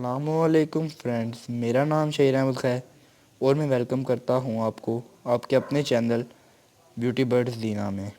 अस्सलामुअलैकुम फ्रेंड्स, मेरा नाम शहीर अहमद है और मैं वेलकम करता हूं आपको आपके अपने चैनल ब्यूटी बर्ड्स दीना में।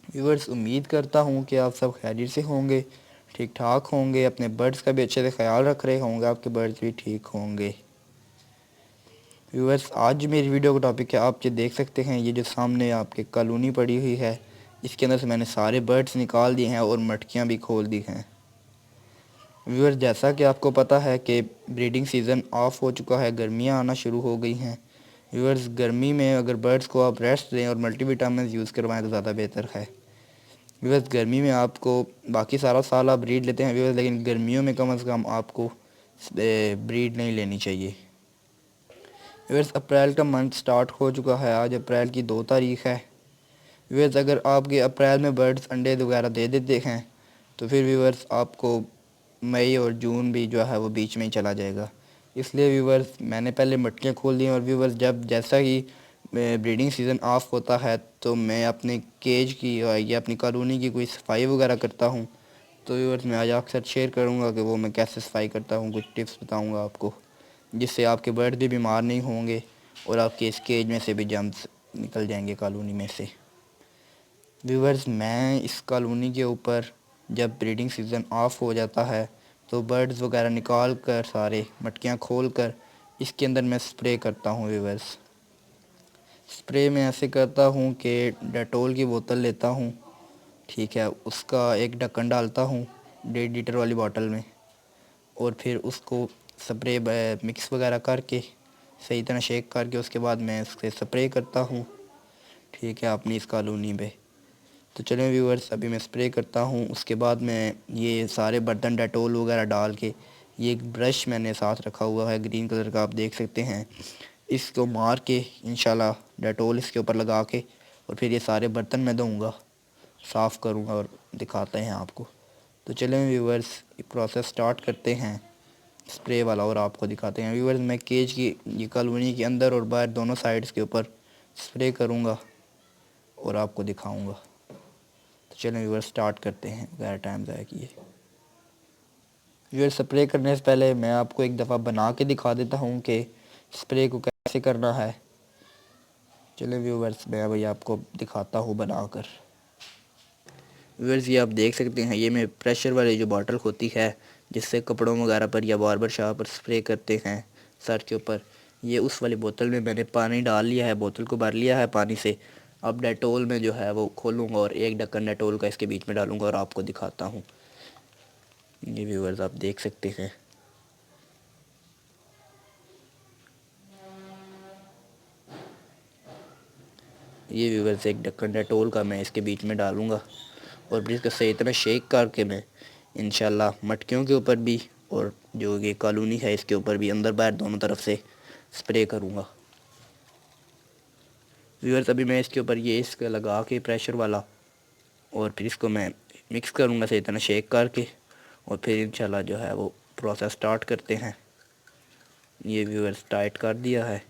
व्यूअर्स, उम्मीद करता हूं कि आप सब खैरियत से होंगे, ठीक ठाक होंगे, अपने बर्ड्स का भी अच्छे से ख्याल रख रहे होंगे, आपके बर्ड्स भी ठीक होंगे। व्यूअर्स, आज मेरी वीडियो का टॉपिक है, आप ये देख सकते हैं, ये जो सामने आपके कॉलोनी पड़ी हुई है, इसके अंदर से मैंने सारे बर्ड्स निकाल दिए हैं और मटकियाँ भी खोल दी हैं। व्यूअर, जैसा कि आपको पता है कि ब्रीडिंग सीज़न ऑफ हो चुका है, गर्मियां आना शुरू हो गई हैं। व्यूअर्स, गर्मी में अगर बर्ड्स को आप रेस्ट दें और मल्टीविटामिन यूज़ करवाएं तो ज़्यादा बेहतर है। व्यूअर्स, गर्मी में आपको बाकी सारा साल आप ब्रीड लेते हैं व्यूअर्स, लेकिन गर्मियों में कम से कम आपको ब्रीड नहीं लेनी चाहिए। व्यूअर्स, अप्रैल का मंथ स्टार्ट हो चुका है, आज अप्रैल की 2 तारीख है। व्यूअर्स, अगर आपके अप्रैल में बर्ड्स अंडे वगैरह दे देते हैं तो फिर व्यूअर्स आपको मई और जून भी जो है वो बीच में ही चला जाएगा। इसलिए व्यूअर्स, मैंने पहले मटकियाँ खोल दी और व्यूअर्स, जब जैसा ही ब्रीडिंग सीज़न ऑफ होता है तो मैं अपने केज की या अपनी कॉलोनी की कोई सफाई वगैरह करता हूँ। तो व्यूअर्स, मैं आज आपके साथ शेयर करूँगा कि वो मैं कैसे सफाई करता हूँ, कुछ टिप्स बताऊँगा आपको, जिससे आपके बर्ड भी बीमार नहीं होंगे और आपके इस केज में से भी जम्स निकल जाएंगे कॉलोनी में से। व्यूअर्स, मैं इस कॉलोनी के ऊपर जब ब्रीडिंग सीज़न ऑफ हो जाता है तो बर्ड्स वगैरह निकाल कर सारे मटकियाँ खोल कर इसके अंदर मैं स्प्रे करता हूँ। व्यूअर्स, स्प्रे मैं ऐसे करता हूँ कि डेटोल की बोतल लेता हूँ, ठीक है, उसका एक ढक्कन डालता हूँ 1.5 लीटर वाली बोतल में, और फिर उसको स्प्रे मिक्स वगैरह करके सही तरह शेक करके उसके बाद मैं उससे स्प्रे करता हूँ, ठीक है, अपनी इस कॉलोनी पे। तो चलें व्यूअर्स, अभी मैं स्प्रे करता हूँ, उसके बाद मैं ये सारे बर्तन डेटोल वगैरह डाल के, ये एक ब्रश मैंने साथ रखा हुआ है ग्रीन कलर का, आप देख सकते हैं, इसको मार के इंशाल्लाह डेटोल इसके ऊपर लगा के और फिर ये सारे बर्तन मैं धोऊँगा, साफ़ करूँगा और दिखाते हैं आपको। तो चलें व्यूअर्स, प्रोसेस स्टार्ट करते हैं स्प्रे वाला और आपको दिखाते हैं। व्यूअर्स, मैं केज की ये कॉलोनी के अंदर और बाहर दोनों साइड्स के ऊपर स्प्रे करूँगा और आपको दिखाऊँगा। तो चलें व्यूअर, स्टार्ट करते हैं बगैर टाइम ज़ाया किए। व्यूअर, स्प्रे करने से पहले मैं आपको एक दफ़ा बना के दिखा देता हूँ कि स्प्रे को कैसे करना है। चलें व्यूअर्स, मैं अभी आपको दिखाता हूँ बनाकर। व्यूअर्स, ये आप देख सकते हैं, ये मैं प्रेशर वाली जो बॉटल होती है जिससे कपड़ों वगैरह पर या बार्बर शॉप पर स्प्रे करते हैं सर के ऊपर, ये उस वाली बोतल में मैंने पानी डाल लिया है, बोतल को भर लिया है पानी से। अब डेटोल में जो है वो खोलूँगा और एक ढक्कन डेटोल का इसके बीच में डालूँगा और आपको दिखाता हूँ। ये व्यूअर्स, आप देख सकते हैं, ये व्यूअर्स, एक ढक्कन डेटोल का मैं इसके बीच में डालूँगा और फिर इसका सही तरह शेक करके मैं इंशाल्लाह मटकियों के ऊपर भी और जो ये कॉलोनी है इसके ऊपर भी अंदर बाहर दोनों तरफ से स्प्रे करूँगा। व्यूअर्स, अभी मैं इसके ऊपर ये इसका लगा के प्रेशर वाला और फिर इसको मैं मिक्स करूँगा सही तरह शेक करके और फिर इंशाल्लाह जो है वो प्रोसेस स्टार्ट करते हैं। ये व्यूअर्स, टाइट कर दिया है,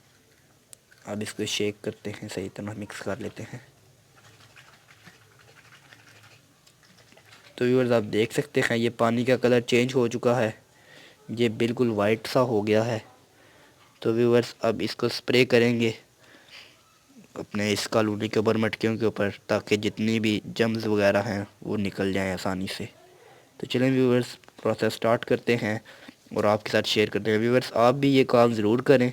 अब इसको शेक करते हैं, सही तरह मिक्स कर लेते हैं। तो व्यूअर्स, आप देख सकते हैं, ये पानी का कलर चेंज हो चुका है, ये बिल्कुल वाइट सा हो गया है। तो व्यूअर्स, अब इसको स्प्रे करेंगे अपने इस कॉलोनी के ऊपर, मटकियों के ऊपर, ताकि जितनी भी जम्स वगैरह हैं वो निकल जाएं आसानी से। तो चलें व्यूअर्स, प्रोसेस स्टार्ट करते हैं और आपके साथ शेयर करते हैं। व्यूअर्स, आप भी ये काम ज़रूर करें।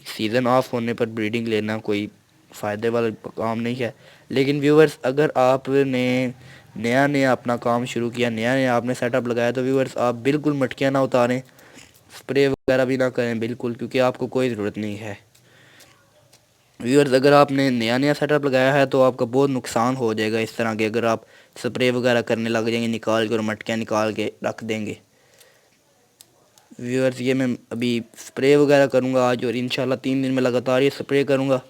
सीज़न ऑफ होने पर ब्रीडिंग लेना कोई फ़ायदे वाला काम नहीं है, लेकिन व्यूअर्स, अगर आपने नया नया अपना काम शुरू किया, नया नया आपने सेटअप लगाया, तो व्यूअर्स, आप बिल्कुल मटकियाँ ना उतारें, स्प्रे वगैरह भी ना करें बिल्कुल, क्योंकि आपको कोई ज़रूरत नहीं है। व्यूअर्स, अगर आपने नया नया सेटअप लगाया है तो आपका बहुत नुकसान हो जाएगा इस तरह के, अगर आप स्प्रे वगैरह करने लग जाएंगे निकाल के और मटकियाँ निकाल के रख देंगे। व्यूअर्स, ये मैं अभी स्प्रे वगैरह करूँगा आज और इंशाल्लाह 3 दिन में लगातार ये स्प्रे करूँगा।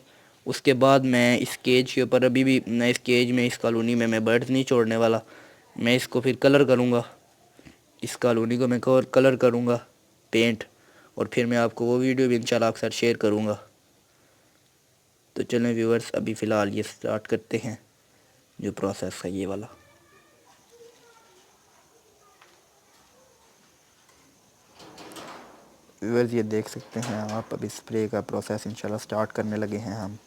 उसके बाद मैं इस केज के ऊपर, अभी भी मैं इस केज में, इस कॉलोनी में मैं बर्ड्स नहीं छोड़ने वाला, मैं इसको फिर कलर करूँगा, इस कॉलोनी को मैं कलर करूँगा पेंट, और फिर मैं आपको वो वीडियो भी इंशाल्लाह आपके साथ शेयर करूँगा। तो चलें व्यूअर्स, अभी फ़िलहाल ये स्टार्ट करते हैं जो प्रोसेस है ये वाला। व्यूअर्स ये देख सकते हैं आप, अभी स्प्रे का प्रोसेस इंशाल्लाह स्टार्ट करने लगे हैं हम।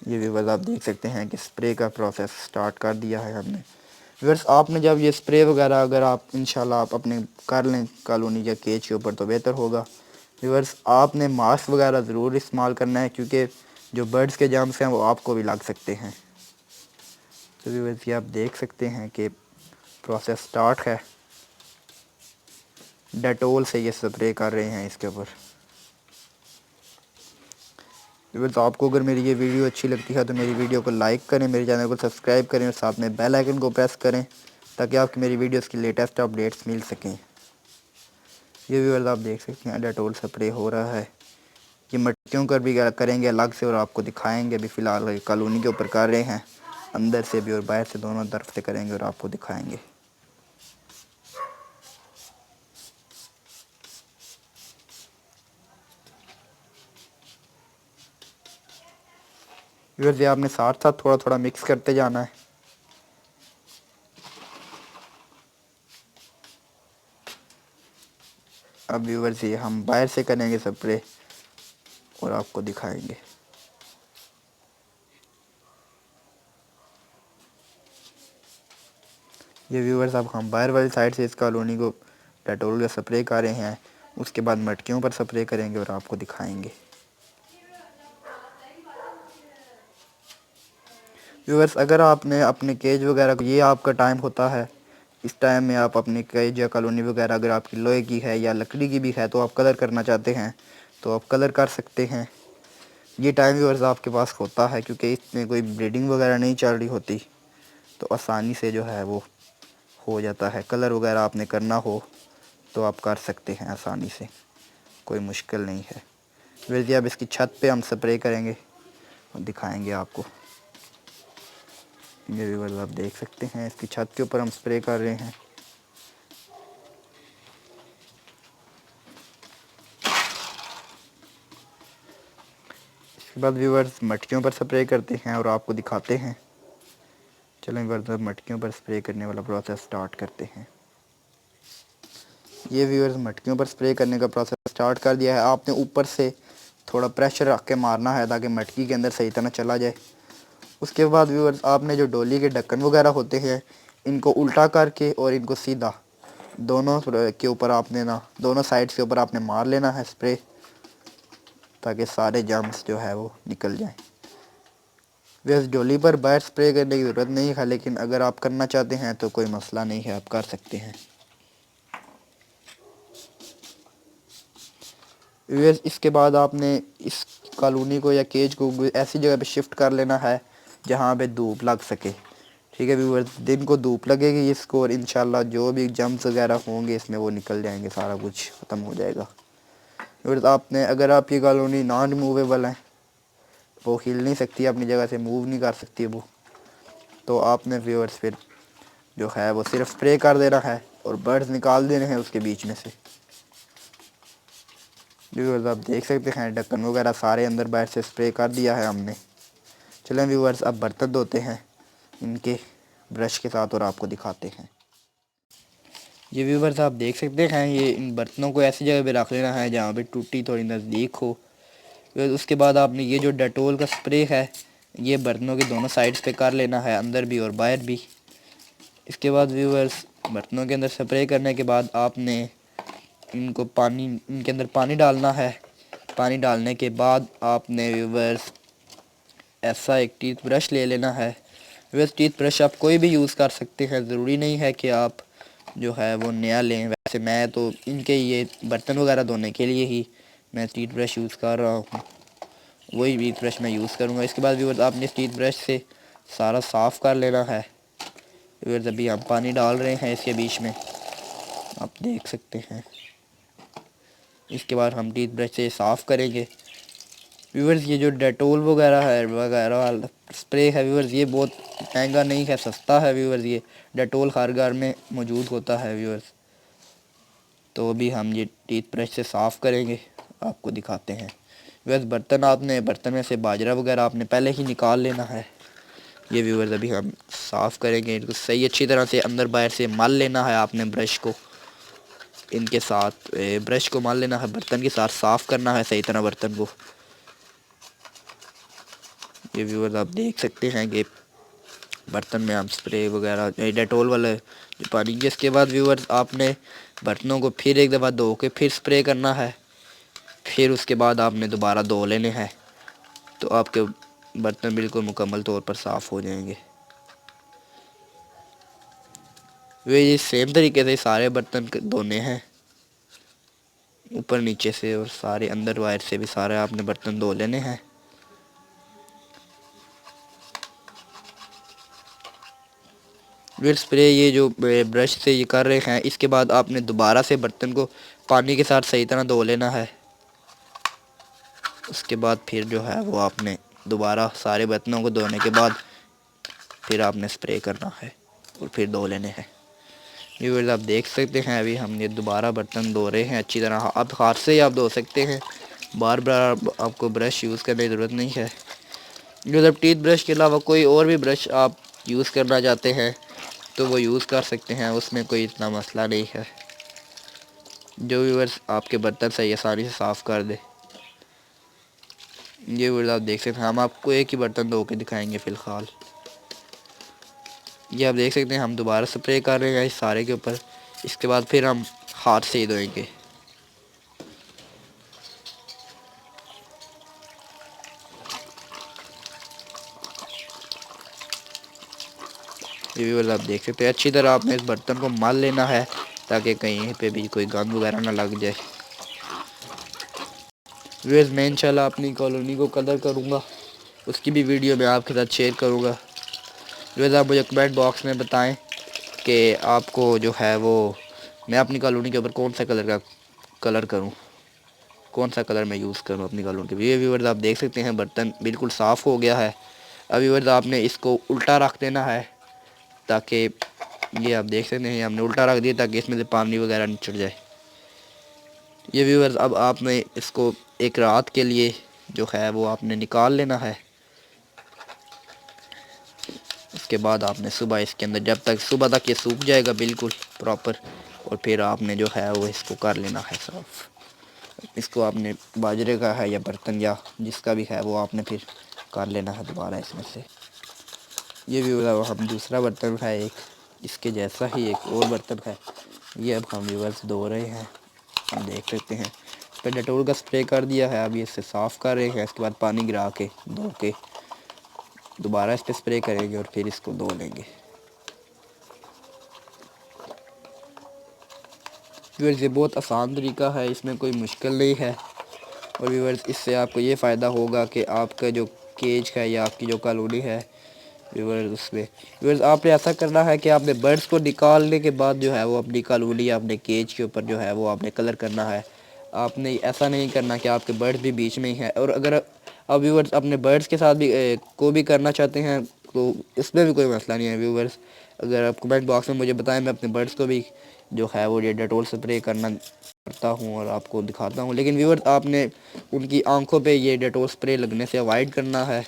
ये व्यूअर्स आप देख सकते हैं कि स्प्रे का प्रोसेस स्टार्ट कर दिया है हमने। व्यूअर्स आपने जब ये स्प्रे वगैरह अगर आप इंशाल्लाह आप अपने कर लें कॉलोनी या केज के ऊपर तो बेहतर होगा। व्यूअर्स आपने मास्क वगैरह ज़रूर इस्तेमाल करना है, क्योंकि जो बर्ड्स के जर्म्स हैं वो आपको भी लग सकते हैं। तो व्यूअर्स ये आप देख सकते हैं कि प्रोसेस स्टार्ट है। डेटोल से ये स्प्रे कर रहे हैं इसके ऊपर। व्यूअर्स आपको अगर मेरी ये वीडियो अच्छी लगती है तो मेरी वीडियो को लाइक करें, मेरे चैनल को सब्सक्राइब करें और साथ में बेल आइकन को प्रेस करें ताकि आपकी मेरी वीडियोस की लेटेस्ट अपडेट्स मिल सकें। ये व्यूअर्स आप देख सकते हैं डेटोल स्प्रे हो रहा है। ये मटकियों कर भी करेंगे अलग से और आपको दिखाएंगे। अभी फ़िलहाल कॉलोनी के ऊपर कर रहे हैं, अंदर से भी और बाहर से दोनों तरफ से करेंगे और आपको दिखाएंगे। व्यूअर्स ये आपने साथ साथ थोड़ा थोड़ा मिक्स करते जाना है। अब व्यूअर्स ये हम बाहर से करेंगे स्प्रे और आपको दिखाएंगे। ये व्यूअर्स अब हम बाहर वाली साइड से इस कॉलोनी को डेटोल का स्प्रे कर रहे हैं, उसके बाद मटकियों पर स्प्रे करेंगे और आपको दिखाएंगे। व्यूअर्स अगर आपने अपने केज वगैरह को, ये आपका टाइम होता है, इस टाइम में आप अपनी केज या कॉलोनी वगैरह अगर आपकी लोहे की है या लकड़ी की भी है तो आप कलर करना चाहते हैं तो आप कलर कर सकते हैं। ये टाइम व्यूअर्स आपके पास होता है क्योंकि इसमें कोई ब्रीडिंग वगैरह नहीं चल रही होती, तो आसानी से जो है वो हो जाता है। कलर वगैरह आपने करना हो तो आप कर सकते हैं आसानी से, कोई मुश्किल नहीं है। वैसे अब इसकी छत पे हम स्प्रे करेंगे और दिखाएंगे आपको। ये व्यूअर्स आप देख सकते हैं इसकी छत के ऊपर हम स्प्रे कर रहे हैं। इसके बाद व्यूअर्स मटकियों पर स्प्रे करते हैं और आपको दिखाते हैं। चलें व्यूअर्स अब मटकियों पर स्प्रे करने वाला प्रोसेस स्टार्ट करते हैं। ये व्यूअर्स मटकियों पर स्प्रे करने का प्रोसेस स्टार्ट कर दिया है। आपने ऊपर से थोड़ा प्रेशर रख के मारना है ताकि मटकी के अंदर सही तरह चला जाए। उसके बाद व्यूअर्स आपने जो डोली के ढक्कन वगैरह होते हैं इनको उल्टा करके और इनको सीधा दोनों के ऊपर आपने ना दोनों साइड के ऊपर आपने मार लेना है स्प्रे, ताकि सारे जर्म्स जो है वो निकल जाएं। वैसे डोली पर बाहर स्प्रे करने की ज़रूरत नहीं है, लेकिन अगर आप करना चाहते हैं तो कोई मसला नहीं है, आप कर सकते हैं। वैसे इसके बाद आपने इस कॉलोनी को या केज को ऐसी जगह पे शिफ्ट कर लेना है जहाँ पे धूप लग सके। ठीक है व्यूअर्स, दिन को धूप लगेगी इसको और इंशाल्लाह जो भी जम्स वगैरह होंगे इसमें वो निकल जाएंगे, सारा कुछ ख़त्म हो जाएगा। व्यूअर्स आपने, अगर आपकी कॉलोनी नॉन रिमूवेबल है, वो हिल नहीं सकती, अपनी जगह से मूव नहीं कर सकती वो, तो आपने व्यूअर्स फिर जो है वो सिर्फ स्प्रे कर देना है और बर्ड्स निकाल देने हैं उसके बीच में से। व्यूअर्स आप देख सकते हैं ढक्कन वगैरह सारे अंदर बाहर से स्प्रे कर दिया है हमने। चलें व्यूअर्स अब बर्तन धोते हैं इनके ब्रश के साथ और आपको दिखाते हैं। ये व्यूअर्स आप देख सकते हैं ये इन बर्तनों को ऐसी जगह पे रख लेना है जहाँ पे टूटी थोड़ी नज़दीक हो। फिर उसके बाद आपने ये जो डेटोल का स्प्रे है ये बर्तनों के दोनों साइड्स पे कर लेना है, अंदर भी और बाहर भी। इसके बाद व्यूअर्स बर्तनों के अंदर स्प्रे करने के बाद आपने इनको इनके अंदर पानी डालना है। पानी डालने के बाद आपने व्यूअर्स ऐसा एक टीथ ब्रश ले लेना है। व्यूअर्स टीथ ब्रश आप कोई भी यूज़ कर सकते हैं, ज़रूरी नहीं है कि आप जो है वो नया लें। वैसे मैं तो इनके ये बर्तन वगैरह धोने के लिए ही मैं टीथ ब्रश यूज़ कर रहा हूँ, वही टीथ ब्रश मैं यूज़ करूँगा। इसके बाद व्यूअर्स आपने इस टीथ ब्रश से सारा साफ़ कर लेना है। व्यूअर्स अभी हम पानी डाल रहे हैं इसके बीच में, आप देख सकते हैं। इसके बाद हम टीथ ब्रश से साफ़ करेंगे। व्यूअर्स ये जो डेटोल वगैरह वाला स्प्रे है व्यूअर्स ये बहुत महंगा नहीं है, सस्ता है व्यूअर्स। ये डेटोल हर घर में मौजूद होता है व्यूअर्स। तो अभी हम ये टीथ ब्रश से साफ़ करेंगे, आपको दिखाते हैं। व्यूअर्स बर्तन में से बाजरा वगैरह आपने पहले ही निकाल लेना है। ये व्यूअर्स अभी हम साफ़ करेंगे इनको सही अच्छी तरह से अंदर बाहर से मल लेना है आपने ब्रश को इनके साथ ब्रश को मल लेना है बर्तन के साथ साफ़ करना है सही तरह बर्तन को। ये व्यूअर्स आप देख सकते हैं कि बर्तन में हम स्प्रे वगैरह डेटोल वाला जो पानी जिसके बाद व्यूअर्स आपने बर्तनों को फिर एक दफ़ा धो के फिर स्प्रे करना है। फिर उसके बाद आपने दोबारा धो लेने हैं तो आपके बर्तन बिल्कुल मुकम्मल तौर पर साफ़ हो जाएंगे। वे सेम तरीके से सारे बर्तन धोने हैं ऊपर नीचे से और सारे अंदर वायर से भी सारे आपने बर्तन धो लेने हैं। फिर स्प्रे ये जो ब्रश से ये कर रहे हैं इसके बाद आपने दोबारा से बर्तन को पानी के साथ सही तरह धो लेना है। उसके बाद फिर जो है वो आपने दोबारा सारे बर्तनों को धोने के बाद फिर आपने स्प्रे करना है और फिर धो लेने हैं। व्यूअर्स आप देख सकते हैं अभी हम ये दोबारा बर्तन धो रहे हैं अच्छी तरह। अब हाथ से ही आप धो सकते हैं बार बार आपको ब्रश यूज़ करने की ज़रूरत नहीं है। मतलब टीथ ब्रश के अलावा कोई और भी ब्रश आप यूज़ करना चाहते हैं तो वो यूज़ कर सकते हैं उसमें कोई इतना मसला नहीं है जो व्यूअर्स आपके बर्तन सही आसानी से साफ़ कर दे। ये व्यूअर्स आप देख सकते हैं हम आपको एक ही बर्तन धो के दिखाएंगे फ़िलहाल। ये आप देख सकते हैं हम दोबारा स्प्रे कर रहे हैं इस सारे के ऊपर। इसके बाद फिर हम हाथ से ही धोएंगे। ये व्यूअर्स आप देख सकते हैं अच्छी तरह आपने इस बर्तन को मल लेना है ताकि कहीं पे भी कोई गंद वगैरह ना लग जाए। व्यूअर्स मैं इंशाल्लाह अपनी कॉलोनी को कलर करूँगा उसकी भी वीडियो मैं आपके साथ शेयर करूँगा। व्यूअर्स आप मुझे कमेंट बॉक्स में बताएं कि आपको जो है वो मैं अपनी कॉलोनी के ऊपर कौन सा कलर करूँ कौन सा कलर मैं यूज़ करूँ अपनी कॉलोनी के। ये व्यूअर्स आप देख सकते हैं बर्तन बिल्कुल साफ़ हो गया है। अब व्यूअर्स आपने इसको उल्टा रख देना है ताकि ये आप देख सकते हैं हमने उल्टा रख दिया ताकि इसमें से पानी वगैरह निचड़ जाए। ये व्यूअर्स अब आपने इसको एक रात के लिए जो है वो आपने निकाल लेना है। उसके बाद आपने सुबह इसके अंदर जब तक सुबह तक ये सूख जाएगा बिल्कुल प्रॉपर और फिर आपने जो है वो इसको कर लेना है साफ़। इसको आपने बाजरे का है या बर्तन या जिसका भी है वो आपने फिर कर लेना है दोबारा इसमें से। ये व्यूअर्स हम दूसरा बर्तन है एक इसके जैसा ही एक और बर्तन है ये अब हम व्यूअर्स धो रहे हैं। हम देख सकते हैं इस पर डेटोल का स्प्रे कर दिया है। अब ये इससे साफ़ कर रहे हैं। इसके बाद पानी गिरा के धो के दोबारा इस पर स्प्रे करेंगे और फिर इसको धो लेंगे। व्यूअर्स ये बहुत आसान तरीका है इसमें कोई मुश्किल नहीं है। और व्यूअर्स इससे आपको ये फ़ायदा होगा कि आपका जो केज है या आपकी जो कॉलोनी है व्यूअर्स उसमें व्यूअर्स आपने ऐसा करना है कि आपने बर्ड्स को निकालने के बाद जो है वो अपनी कॉलोनी अपने केज के ऊपर जो है वो आपने कलर करना है। आपने ऐसा नहीं करना कि आपके बर्ड्स भी बीच में ही हैं। और अगर आप व्यूअर्स अपने बर्ड्स के साथ भी को भी करना चाहते हैं तो इसमें भी कोई मसला नहीं है। व्यूअर्स अगर आप कमेंट बॉक्स में मुझे बताएं मैं अपने बर्ड्स को भी जो है वो ये डेटोल स्प्रे करता हूँ और आपको दिखाता हूँ। लेकिन व्यूअर्स आपने उनकी आंखों पे ये डेटोल स्प्रे लगने से अवॉइड करना है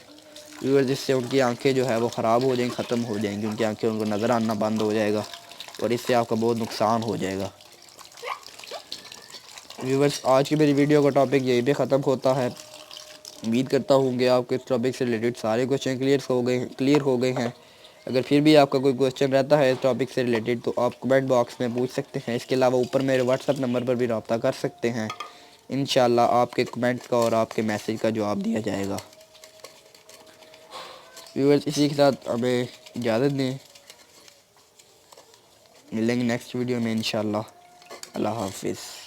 व्यूअर्स जिससे उनकी आंखें जो है वो ख़राब हो जाएंगी ख़त्म हो जाएंगी उनकी आंखें उनको नज़र आना बंद हो जाएगा और इससे आपका बहुत नुकसान हो जाएगा। व्यूअर्स आज की मेरी वीडियो का टॉपिक यहीं पे ख़त्म होता है। उम्मीद करता हूँ कि आपको इस टॉपिक से रिलेटेड सारे क्वेश्चन क्लियर हो गए हैं। अगर फिर भी आपका कोई क्वेश्चन रहता है इस टॉपिक से रिलेटेड तो आप कमेंट बॉक्स में पूछ सकते हैं। इसके अलावा ऊपर मेरे व्हाट्सअप नंबर पर भी रब्ता कर सकते हैं। इंशाल्लाह आपके कमेंट का और आपके मैसेज का जवाब दिया जाएगा। व्यूअर्स इसी के साथ हमें इजाज़त दें। मिलेंगे नेक्स्ट वीडियो में इंशाल्लाह। अल्लाह हाफिज़।